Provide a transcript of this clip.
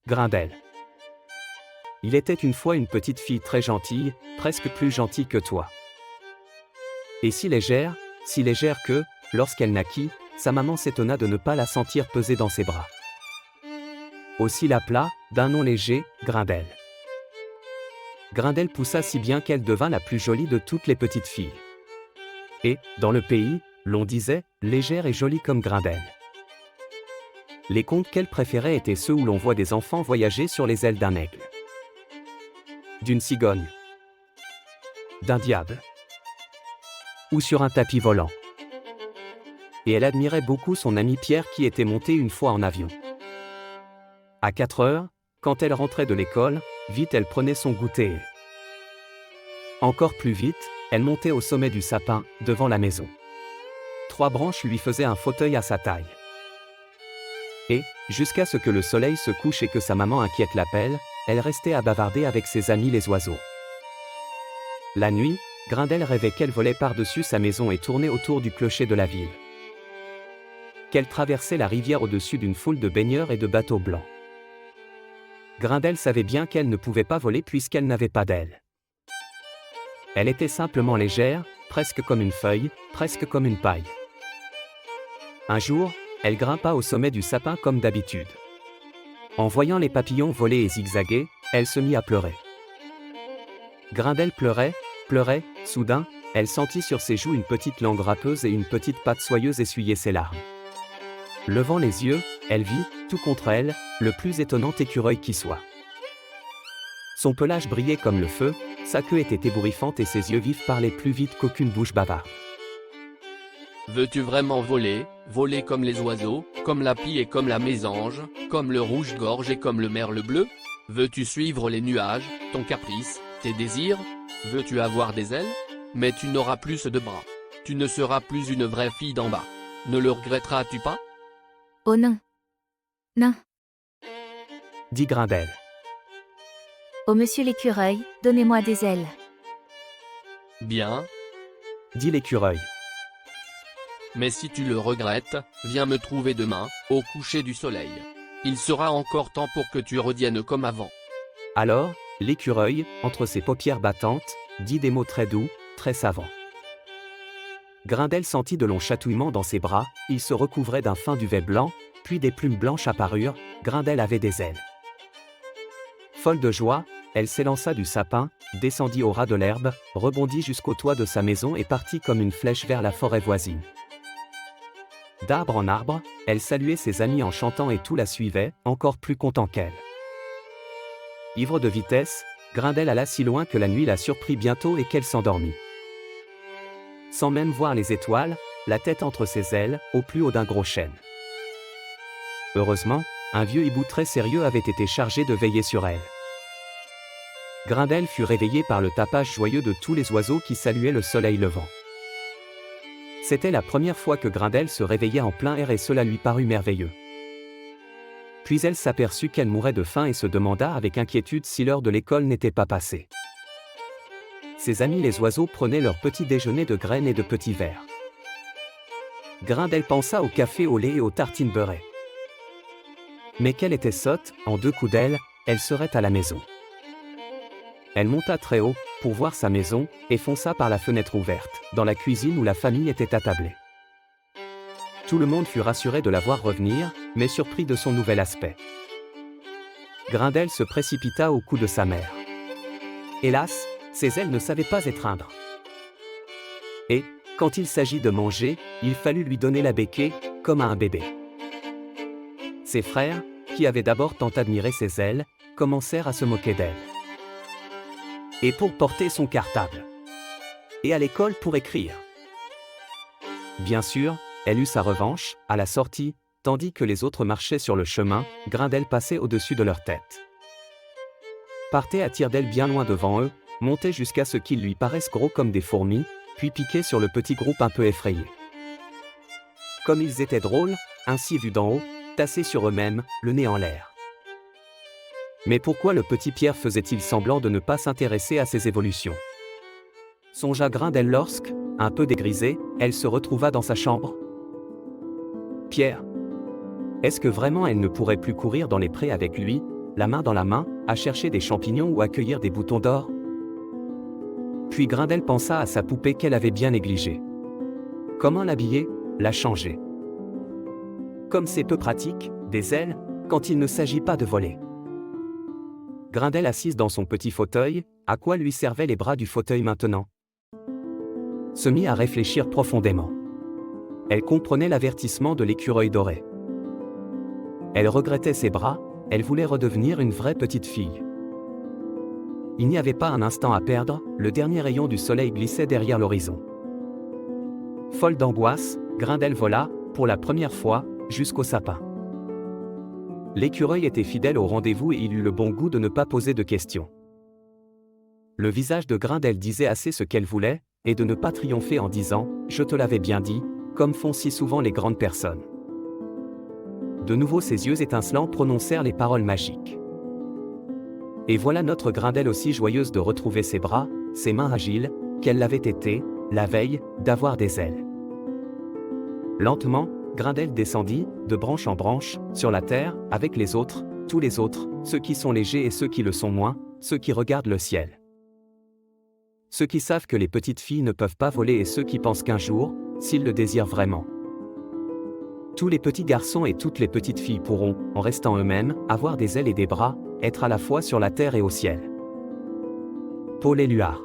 Grindel. Il était une fois une petite fille très gentille, presque plus gentille que toi. Et si légère que, lorsqu'elle naquit, sa maman s'étonna de ne pas la sentir peser dans ses bras. Aussi l'appela, d'un nom léger, Grindel. Grindel poussa si bien qu'elle devint la plus jolie de toutes les petites filles. Et, dans le pays, l'on disait, légère et jolie comme Grindel. Les contes qu'elle préférait étaient ceux où l'on voit des enfants voyager sur les ailes d'un aigle, d'une cigogne, d'un diable, ou sur un tapis volant. Et elle admirait beaucoup son ami Pierre qui était monté une fois en avion. À 4 heures, quand elle rentrait de l'école, vite elle prenait son goûter et, encore plus vite, elle montait au sommet du sapin, devant la maison. 3 branches lui faisaient un fauteuil à sa taille. Et, jusqu'à ce que le soleil se couche et que sa maman inquiète l'appelle, elle restait à bavarder avec ses amis les oiseaux. La nuit, Grindel rêvait qu'elle volait par-dessus sa maison et tournait autour du clocher de la ville. Qu'elle traversait la rivière au-dessus d'une foule de baigneurs et de bateaux blancs. Grindel savait bien qu'elle ne pouvait pas voler puisqu'elle n'avait pas d'aile. Elle était simplement légère, presque comme une feuille, presque comme une paille. Un jour, elle grimpa au sommet du sapin comme d'habitude. En voyant les papillons voler et zigzaguer, elle se mit à pleurer. Grindel pleurait, soudain, elle sentit sur ses joues une petite langue râpeuse et une petite patte soyeuse essuyer ses larmes. Levant les yeux, elle vit, tout contre elle, le plus étonnant écureuil qui soit. Son pelage brillait comme le feu, sa queue était ébouriffante et ses yeux vifs parlaient plus vite qu'aucune bouche bavarde. Veux-tu vraiment voler, voler comme les oiseaux, comme la pie et comme la mésange, comme le rouge-gorge et comme le merle bleu? Veux-tu suivre les nuages, ton caprice, tes désirs? Veux-tu avoir des ailes? Mais tu n'auras plus de bras. Tu ne seras plus une vraie fille d'en bas. Ne le regretteras-tu pas? Oh non. Non. Dit Grindel. Oh monsieur l'écureuil, donnez-moi des ailes. Bien. Dit l'écureuil. Mais si tu le regrettes, viens me trouver demain, au coucher du soleil. Il sera encore temps pour que tu reviennes comme avant. Alors, l'écureuil, entre ses paupières battantes, dit des mots très doux, très savants. Grindel sentit de longs chatouillements dans ses bras, il se recouvrait d'un fin duvet blanc, puis des plumes blanches apparurent, Grindel avait des ailes. Folle de joie, elle s'élança du sapin, descendit au ras de l'herbe, rebondit jusqu'au toit de sa maison et partit comme une flèche vers la forêt voisine. D'arbre en arbre, elle saluait ses amis en chantant et tout la suivait, encore plus content qu'elle. Ivre de vitesse, Grindel alla si loin que la nuit la surprit bientôt et qu'elle s'endormit. Sans même voir les étoiles, la tête entre ses ailes, au plus haut d'un gros chêne. Heureusement, un vieux hibou très sérieux avait été chargé de veiller sur elle. Grindel fut réveillé par le tapage joyeux de tous les oiseaux qui saluaient le soleil levant. C'était la première fois que Grindel se réveillait en plein air et cela lui parut merveilleux. Puis elle s'aperçut qu'elle mourait de faim et se demanda avec inquiétude si l'heure de l'école n'était pas passée. Ses amis les oiseaux prenaient leur petit déjeuner de graines et de petits verres. Grindel pensa au café au lait et aux tartines beurrées. Mais qu'elle était sotte, en 2 coups d'aile, elle serait à la maison. Elle monta très haut, pour voir sa maison, et fonça par la fenêtre ouverte, dans la cuisine où la famille était attablée. Tout le monde fut rassuré de la voir revenir, mais surpris de son nouvel aspect. Grindel se précipita au cou de sa mère. Hélas, ses ailes ne savaient pas étreindre. Et, quand il s'agit de manger, il fallut lui donner la béquille, comme à un bébé. Ses frères, qui avaient d'abord tant admiré ses ailes, commencèrent à se moquer d'elle. Et pour porter son cartable. Et à l'école pour écrire. Bien sûr, elle eut sa revanche, à la sortie, tandis que les autres marchaient sur le chemin, Grindel passait au-dessus de leur tête. Partait à tire-d'aile bien loin devant eux, montait jusqu'à ce qu'ils lui paraissent gros comme des fourmis, puis piquait sur le petit groupe un peu effrayé. Comme ils étaient drôles, ainsi vus d'en haut, tassés sur eux-mêmes, le nez en l'air. Mais pourquoi le petit Pierre faisait-il semblant de ne pas s'intéresser à ces évolutions? Songea Grindel lorsque, un peu dégrisée, elle se retrouva dans sa chambre. Pierre. Est-ce que vraiment elle ne pourrait plus courir dans les prés avec lui, la main dans la main, à chercher des champignons ou à cueillir des boutons d'or? Puis Grindel pensa à sa poupée qu'elle avait bien négligée. Comment l'habiller, la changer? Comme c'est peu pratique, des ailes, quand il ne s'agit pas de voler. Grindel assise dans son petit fauteuil, à quoi lui servaient les bras du fauteuil maintenant? Se mit à réfléchir profondément. Elle comprenait l'avertissement de l'écureuil doré. Elle regrettait ses bras, elle voulait redevenir une vraie petite fille. Il n'y avait pas un instant à perdre, le dernier rayon du soleil glissait derrière l'horizon. Folle d'angoisse, Grindel vola, pour la première fois, jusqu'au sapin. L'écureuil était fidèle au rendez-vous et il eut le bon goût de ne pas poser de questions. Le visage de Grindel disait assez ce qu'elle voulait, et de ne pas triompher en disant « Je te l'avais bien dit », comme font si souvent les grandes personnes. De nouveau ses yeux étincelants prononcèrent les paroles magiques. Et voilà notre Grindel aussi joyeuse de retrouver ses bras, ses mains agiles, qu'elle l'avait été, la veille, d'avoir des ailes. Lentement, Grindel descendit, de branche en branche, sur la terre, avec les autres, tous les autres, ceux qui sont légers et ceux qui le sont moins, ceux qui regardent le ciel. Ceux qui savent que les petites filles ne peuvent pas voler et ceux qui pensent qu'un jour, s'ils le désirent vraiment, tous les petits garçons et toutes les petites filles pourront, en restant eux-mêmes, avoir des ailes et des bras, être à la fois sur la terre et au ciel. Paul Éluard.